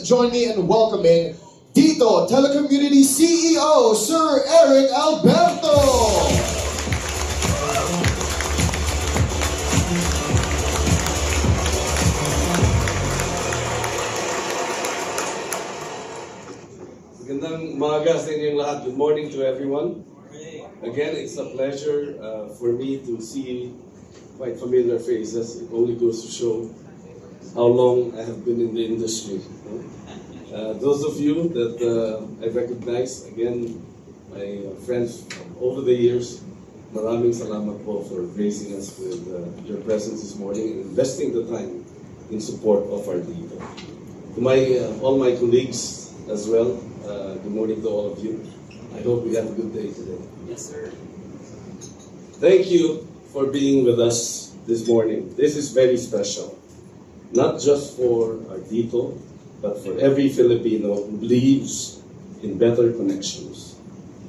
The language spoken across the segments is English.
join me in welcoming Dito Telecommunity CEO, Sir Eric Alberto. Magandang umaga sa inyong lahat. Good morning to everyone. Again, it's a pleasure for me to see quite familiar faces. It only goes to show how long I have been in the industry. Those of you that I recognize, again, my friends over the years, maraming salamat po for gracing us with your presence this morning and investing the time in support of our Dito. To all my colleagues as well, good morning to all of you. I hope we have a good day today. Yes, sir. Thank you for being with us this morning. This is very special, not just for our Dito, but for every Filipino who believes in better connections,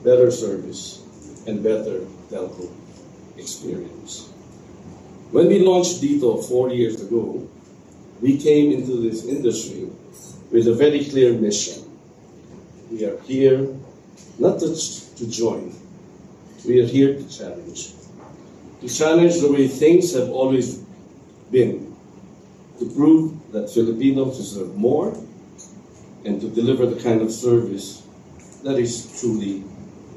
better service, and better telco experience. When we launched Dito 4 years ago, we came into this industry with a very clear mission. We are here not to join, we are here to challenge. To challenge the way things have always been, to prove that Filipinos deserve more, and to deliver the kind of service that is truly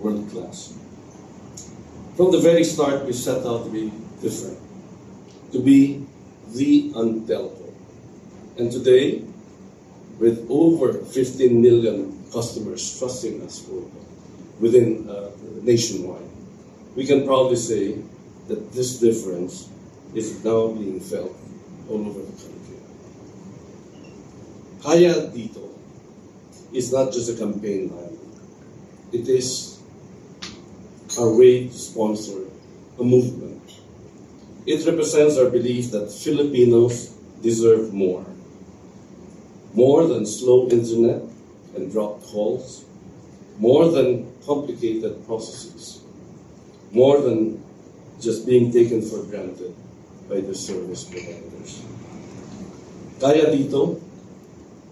world-class. From the very start, we set out to be different, to be the untelco. And today, with over 15 million customers trusting us within nationwide, we can proudly say that this difference is now being felt all over the country. Kaya Dito is not just a campaign line. It is our way to sponsor a movement. It represents our belief that Filipinos deserve more. More than slow internet and dropped calls. More than complicated processes. More than just being taken for granted by the service providers. Kaya Dito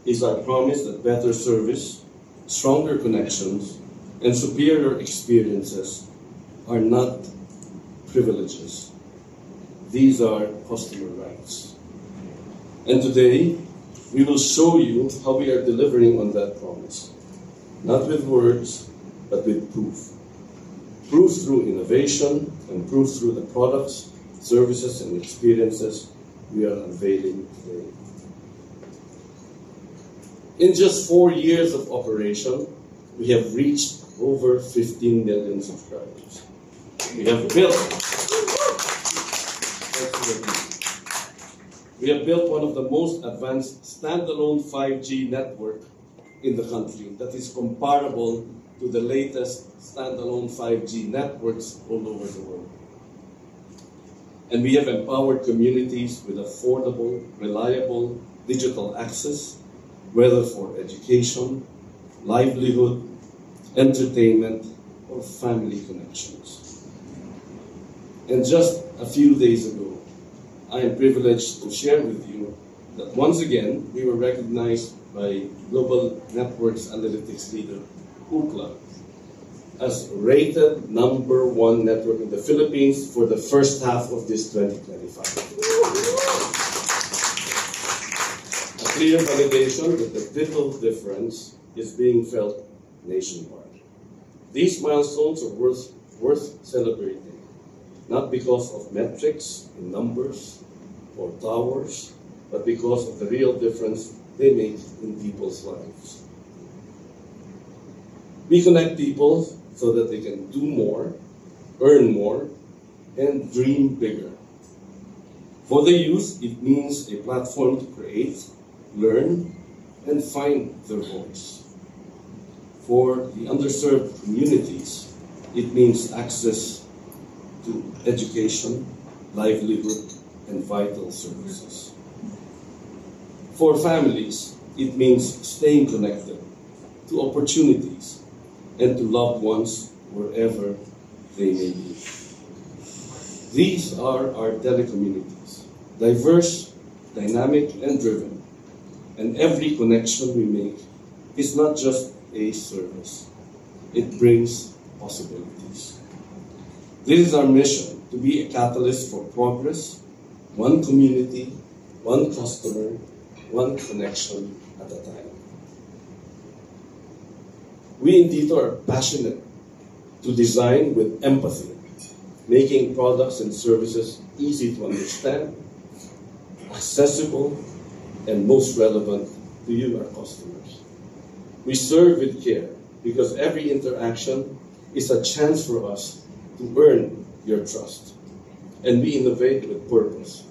is our promise that better service, stronger connections, and superior experiences are not privileges. These are customer rights. And today, we will show you how we are delivering on that promise. Not with words, but with proof. Proof through innovation and proof through the products, services, and experiences we are unveiling today. In just 4 years of operation, we have reached over 15 million subscribers. We have built one of the most advanced standalone 5G network in the country that is comparable to the latest standalone 5G networks all over the world. And we have empowered communities with affordable, reliable digital access, whether for education, livelihood, entertainment, or family connections. And just a few days ago, I am privileged to share with you that once again, we were recognized by Global Networks Analytics leader Ookla as rated #1 network in the Philippines for the first half of this 2025. A clear validation that the digital difference is being felt nationwide. These milestones are worth celebrating, not because of metrics in numbers or towers, but because of the real difference they make in people's lives. We connect people so that they can do more, earn more, and dream bigger. For the youth, it means a platform to create, learn, and find their voice. For the underserved communities, it means access to education, livelihood, and vital services. For families, it means staying connected to opportunities and to loved ones wherever they may be. These are our telecommunities, diverse, dynamic, and driven, And every connection we make is not just a service. It brings possibilities. This is our mission, to be a catalyst for progress, one community, one customer, one connection at a time. We in Dito are passionate to design with empathy, making products and services easy to understand, accessible, and most relevant to you, our customers. We serve with care because every interaction is a chance for us to earn your trust. And we innovate with purpose,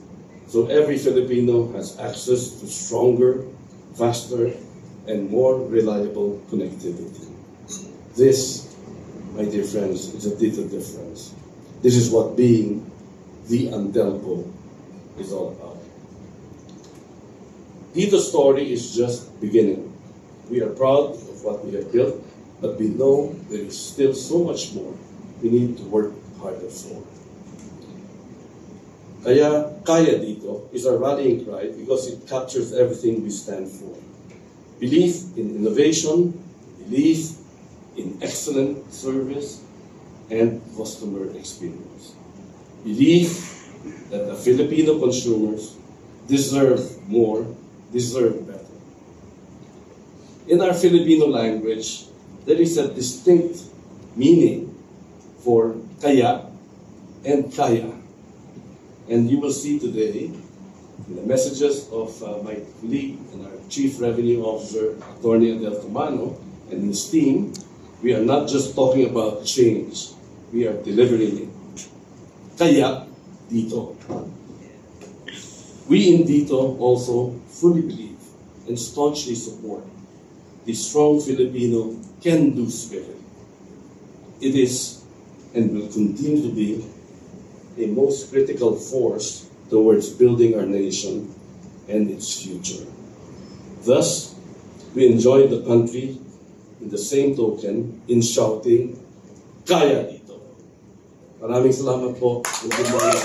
so every Filipino has access to stronger, faster, and more reliable connectivity. This, my dear friends, is a Dito difference. This is what being the Antelco is all about. Dito's story is just beginning. We are proud of what we have built, but we know there is still so much more we need to work harder for. Kaya Dito is our rallying cry because it captures everything we stand for. Belief in innovation, belief in excellent service, and customer experience. Belief that the Filipino consumers deserve more, deserve better. In our Filipino language, there is a distinct meaning for kaya and kaya. And you will see today in the messages of my colleague and our Chief Revenue Officer, Attorney Adel Tumano, and his team, we are not just talking about change, we are delivering it. Kaya Dito. We in Dito also fully believe and staunchly support the strong Filipino can-do spirit. It is and will continue to be a most critical force towards building our nation and its future. Thus, we enjoy the country in the same token in shouting, Kaya Dito. Maraming salamat po. Good morning.